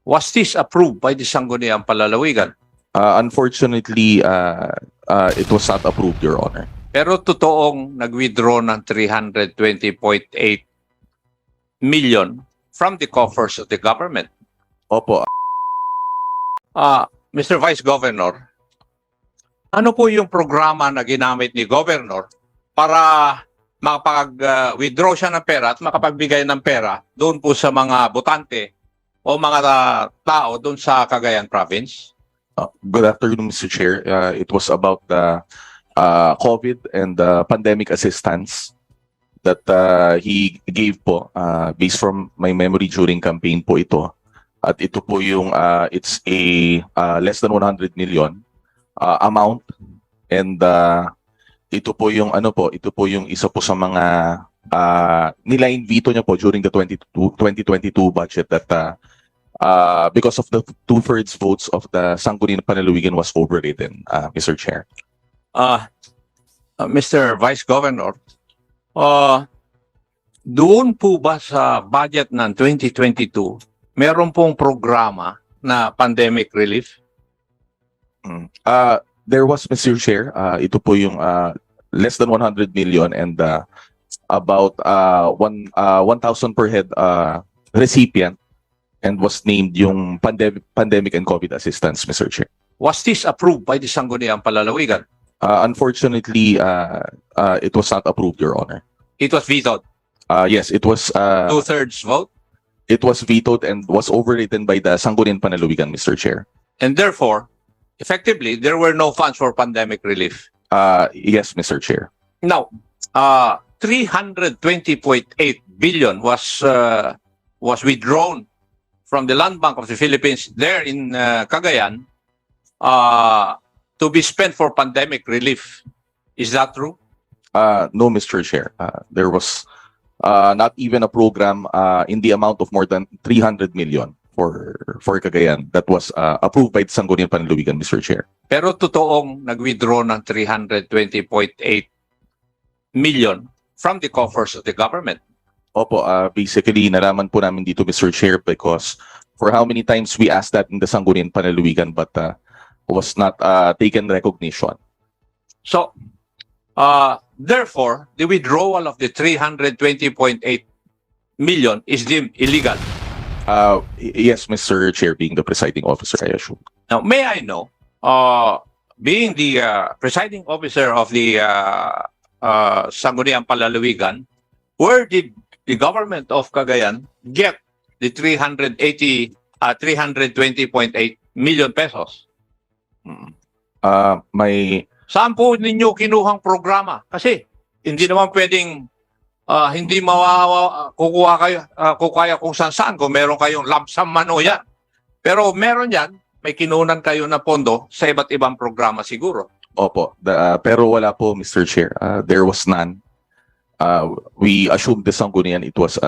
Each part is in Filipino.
Was this approved by the Sangguniang Palalawigan? Unfortunately, it was not approved, Your Honor. Pero totoong nag-withdraw ng 320.8 million from the coffers of the government. Opo, Mr. Vice Governor, ano po yung programa na ginamit ni Governor para makapag-withdraw siya ng pera at makapagbigay ng pera doon po sa mga botante o mga tao doon sa Cagayan Province? good afternoon, Mr. Chair. It was about the COVID and pandemic assistance that he gave po based from my memory during campaign po ito. At ito po yung it's a less than 100 million amount, and ito po yung ito po yung isa po sa mga nila-in veto niya po during the 2022 budget that because of the 2/3 votes of the Sangguniang Panalawigan was overridden, Mr. Chair. Mr. Vice Governor, doon po ba sa budget ng 2022, meron pong programa na pandemic relief? There was, Mr. Chair, ito po yung less than 100 million and about 1,000 per head recipient, and was named yung pandemic and COVID assistance, Mr. Chair. Was this approved by the Sangguniang Palalawigan? Unfortunately, it was not approved, Your Honor. It was vetoed. Yes, it was. 2/3 vote. It was vetoed and was overridden by the Sangguniang Panalawigan, Mr. Chair. And therefore, effectively, there were no funds for pandemic relief. Yes, Mr. Chair. Now, 320.8 billion was withdrawn from the Land Bank of the Philippines there in Cagayan to be spent for pandemic relief. Is that true? No, Mr. Chair. There was not even a program in the amount of more than 300 million for Cagayan that was approved by the Sangguniang Panalawigan, Mr. Chair. Pero totoong nag-withdraw ng 320.8 million from the coffers of the government. Opo, basically, nalaman po namin dito, Mr. Chair, because for how many times we asked that in the Sangguniang Panalawigan but was not taken recognition. So, therefore, the withdrawal of the 320.8 million is deemed illegal. Yes, Mr. Chair, being the presiding officer, I assume. Now, may I know, being the presiding officer of the Sangguniang Palalawigan, where did the government of Cagayan get the 320.8 million pesos? Saan po ninyo kinuhang programa? Kasi hindi naman pwedeng hindi kukuha kayo kung saan kung meron kayong lump sum man o yan. Pero meron yan, may kinunan kayo na pondo sa iba't ibang programa siguro. Opo, pero wala po, Mr. Chair. There was none. We assumed the Sangguniang it was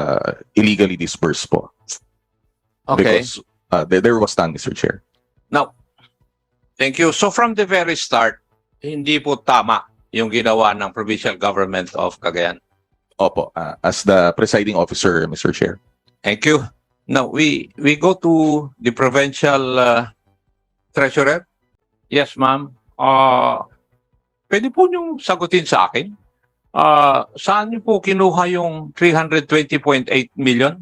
illegally disbursed po. Okay. Because there was none, Mr. Chair. Now, thank you. So from the very start, hindi po tama yung ginawa ng provincial government of Cagayan. Opo, as the presiding officer, Mr. Chair. Thank you. Now, we go to the provincial treasurer. Yes, ma'am. Pwede po niyong sagutin sa akin? Saan niyo po kinuha yung 320.8 million?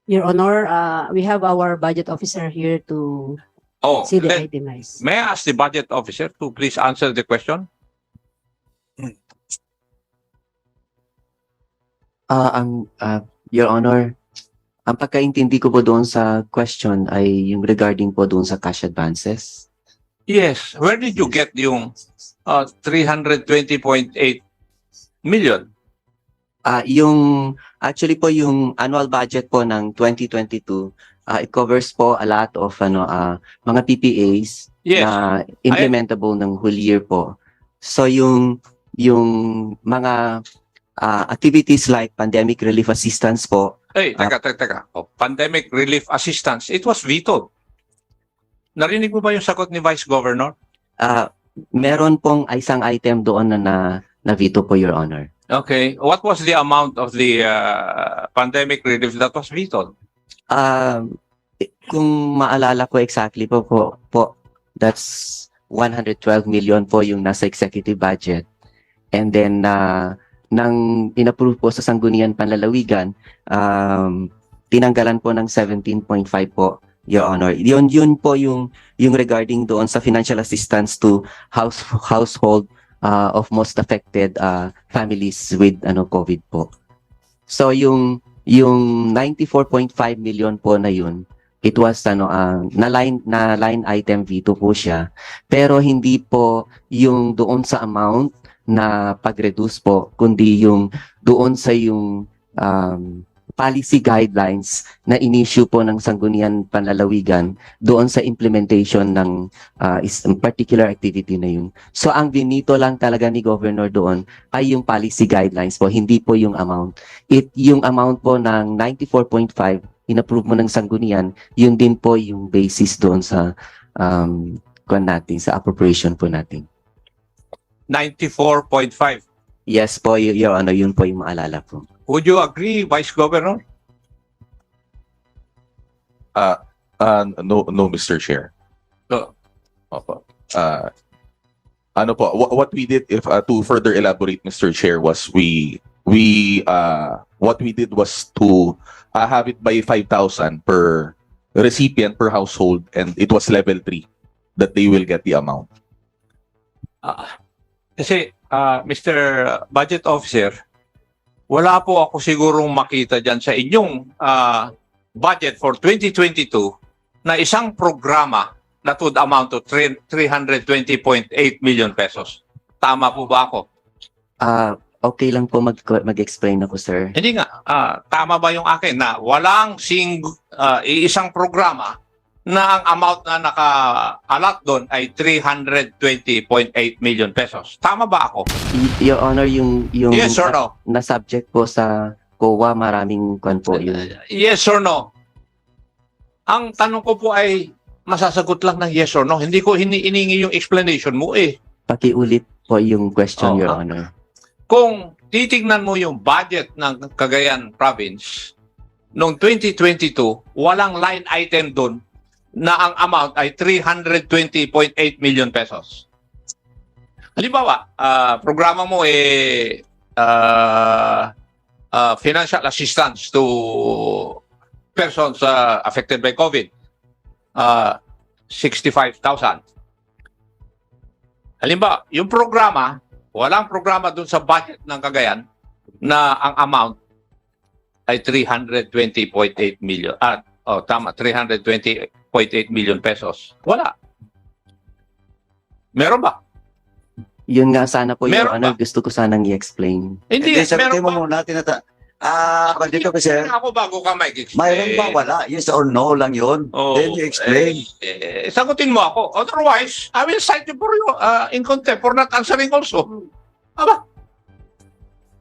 Your Honor, we have our budget officer here to see the itemized. May I ask the budget officer to please answer the question? Your Honor, ang pagkaintindi ko po doon sa question ay yung regarding po doon sa cash advances. Yes. Where did you get yung 320.8 million? Actually po yung annual budget po ng 2022, it covers po a lot of mga PPAs na implementable ng whole year po. So yung mga activities like pandemic relief assistance po. Teka. Pandemic relief assistance, it was vetoed. Narinig mo ba yung sagot ni Vice Governor? Meron pong isang item doon na veto po, Your Honor. Okay. What was the amount of the pandemic relief that was vetoed? Kung maalala ko exactly po, that's 112 million po yung nasa executive budget. And then, nang inapprove po sa Sangguniang Panlalawigan, tinanggalan po ng 17.5 po, Your Honor. Yun po yung regarding doon sa financial assistance to household of most affected families with COVID po. So yung 94.5 million po na yun, it was na line item veto po siya, pero hindi po yung doon sa amount na pag-reduce po, kundi yung doon sa yung policy guidelines na in-issue po ng Sangguniang Panlalawigan doon sa implementation ng particular activity na yun. So ang binito lang talaga ni Governor doon ay yung policy guidelines po, hindi po yung amount. Yung amount po ng 94.5 in-approve mo ng Sanggunian, yun din po yung basis doon sa sa appropriation po natin. 94.5. Yes po, Your Honor, yun po yung maalala po. Would you agree, Vice Governor? No, Mr. Chair. No. Opo. Ano po, what we did, if to further elaborate, Mr. Chair, was what we did was to have it by 5,000 per recipient per household, and it was level 3 that they will get the amount. Kasi, Mr. Budget Officer, wala po ako sigurong makita dyan sa inyong budget for 2022 na isang programa that would amount to 320.8 million pesos. Tama po ba ako? Okay lang po mag-explain ako, sir. Hindi nga. Tama ba yung akin na walang isang programa na ang amount na naka-allot doon ay 320.8 million pesos. Tama ba ako? Your Honor, yung Yes or no? na subject po sa COA, maraming kwan po yun. Yes or no? Ang tanong ko po ay masasagot lang ng yes or no. Hindi ko hiniingi yung explanation mo eh. Pakiulit po yung question, Your Okay. Honor. Kung titignan mo yung budget ng Cagayan Province, noong 2022, walang line item doon na ang amount ay 320.8 million pesos. Halimbawa, programa mo financial assistance to persons affected by COVID, 65,000. Halimbawa, yung programa, walang programa dun sa budget ng Cagayan na ang amount ay 320.8 million. Tama, 320.8 million pesos. Wala. Meron ba? Yun nga sana po, Your Meron Honor, ba? gusto ko sanang i-explain. Hindi, sagutin meron mo ba? muna, Bandito kasi, Ako bago ka mag-explain. mayroon ba wala? Yes or no lang yun. Oh, Then you explain. Sagutin mo ako. Otherwise, I will cite you for in contempt for not answering also. Aba,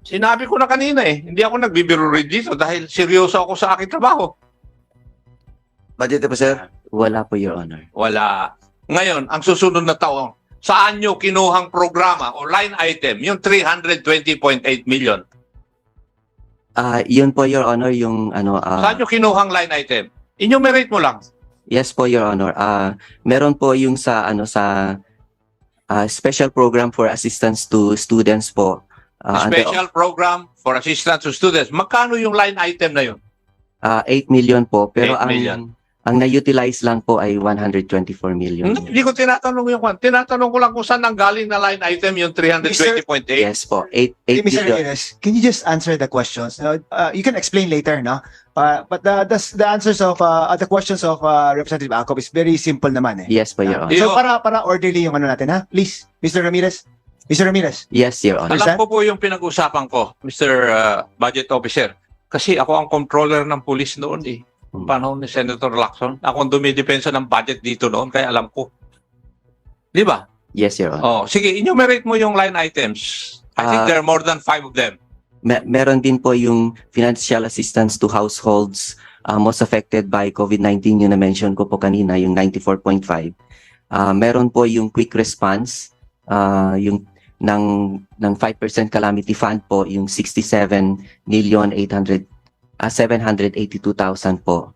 sinabi ko na kanina hindi ako nagbibiro rin dito dahil seryoso ako sa aking trabaho. Bandito po, sir. Wala po, Your Honor. Wala. Ngayon, ang susunod na taon, saan nyo kinuhang programa o line item, yung 320.8 million? Yun po, Your Honor, yung Saan nyo kinuhang line item? Enumerate mo lang. yes po, Your Honor. Meron po yung sa special program for assistance to students po. Special program for assistance to students. Magkano yung line item na yun? 8 million po, pero 8 million. ang na-utilize lang po ay 124 million. Hindi ko tinatanong yung kwan. Tinatanong ko lang kung saan nanggaling na line item yung 320.8. Yes po, 8 Hey, Mr. million. Ramirez, can you just answer the questions? You can explain later, no? But the answers of the questions of Representative Acop is very simple naman eh. Yes po, Your Honor. Yeah. So para orderly yung ano natin, ha? Please, Mr. Ramirez. Mr. Ramirez. Yes, Your Honor. Alam ko po yung pinag-usapan ko, Mr. Budget Officer. Kasi ako ang controller ng police noon panahon ni Senator Lacson. Ako ang dumidepensa ng budget dito noon, kaya alam ko. Di ba? Yes, Your Honor. Sige, enumerate mo yung line items. I think there are more than 5 of them. Meron din po yung financial assistance to households most affected by COVID-19, yung na-mention ko po kanina, yung 94.5. Meron po yung quick response, yung ng 5% calamity fund po yung 67,782,000 po.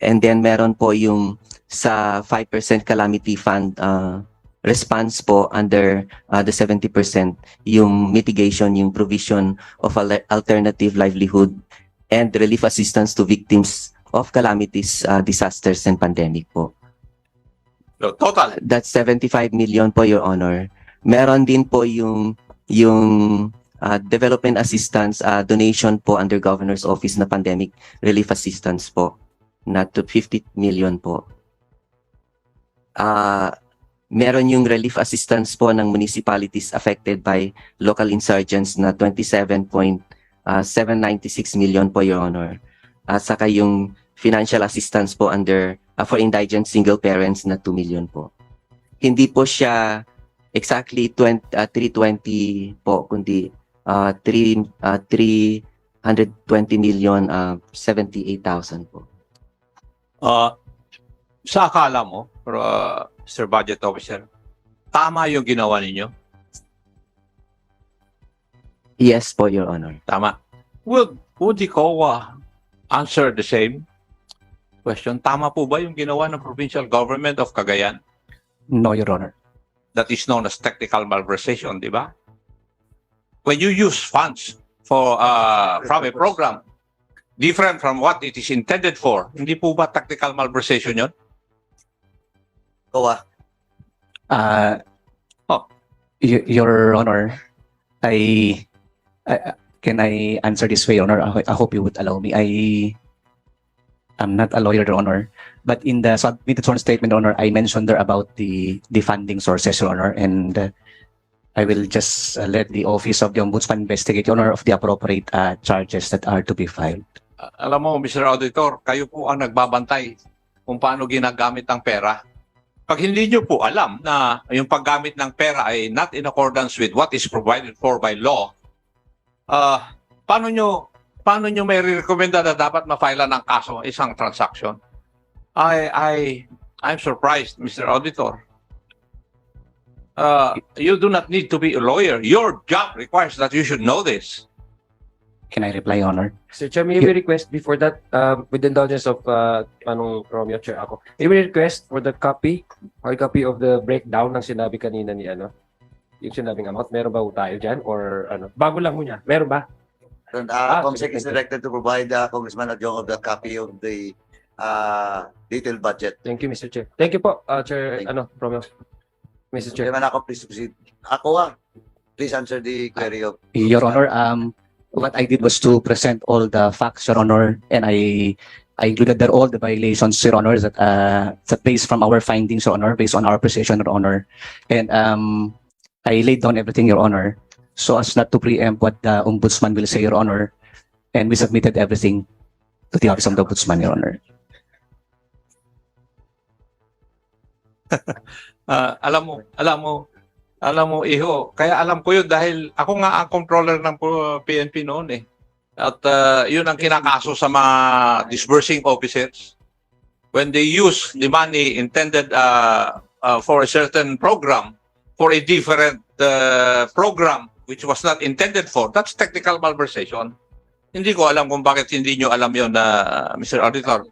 And then meron po yung sa 5% calamity fund response po under the 70%, yung mitigation, yung provision of alternative livelihood and relief assistance to victims of calamities, disasters and pandemic po. So, total. That's 75 million po, Your Honor. Meron din po yung development assistance donation po under Governor's Office na pandemic relief assistance po na to 50 million po. Meron yung relief assistance po ng municipalities affected by local insurgents na 27.796 million po, Your Honor. Saka yung financial assistance po under for indigent single parents na 2 million po. Hindi po siya exactly 320 po, kundi 320 million 78,000 po. Sa akala mo, Mr. Budget Officer, tama yung ginawa ninyo? Yes po, Your Honor. Tama. Would the COA answer the same question? Tama po ba yung ginawa ng provincial government of Cagayan? No, Your Honor. That is known as technical malversation, di ba? When you use funds for from a program different from what it is intended for, hindi po ba technical malversation yun? COA. Your Honor, can I answer this way, Your Honor? I hope you would allow me. I'm not a lawyer, Your Honor, but in the submitted sworn statement, Your Honor, I mentioned there about the funding sources, Your Honor, and I will just let the Office of the Ombudsman investigate, Your Honor, of the appropriate charges that are to be filed. Alam mo, Mr. Auditor, kayo po ang nagbabantay kung paano ginagamit ang pera. Pag hindi nyo po alam na yung paggamit ng pera ay not in accordance with what is provided for by law, paano nyo may recommenda na dapat ma-file ng kaso isang transaction? I'm surprised, Mr. Auditor. You do not need to be a lawyer. Your job requires that you should know this. Can I reply, Your Honor? Sir Chair, may we request before that, with the indulgence of Romeo, Chair ako, may we request for the copy of the breakdown ng sinabi kanina ni yung sinabing amount, meron ba tayo dyan? Or bago lang mo niya, meron ba? Comsec is directed to provide Congressman Adjong of the copy of the detailed budget. Thank you, Mr. Chair. Thank you po, Chair, Thank Romeo. Mr. Chair. Chairman ako, please proceed. Ako please answer the query of... Your Honor, what I did was to present all the facts, Your Honor, and I included there all the violations, Your Honor, that based from our findings, Your Honor, based on our precision, Your Honor, and I laid down everything, Your Honor, so as not to preempt what the Ombudsman will say, Your Honor, and we submitted everything to the Office of the Ombudsman, Your Honor. Alam mo, Iho, kaya alam ko yun dahil ako nga ang controller ng PNP noon eh. At yun ang kinakaso sa mga disbursing officers. When they use the money intended for a certain program, for a different program which was not intended for, that's technical malversation. Hindi ko alam kung bakit hindi nyo alam yun, Mr. Auditor.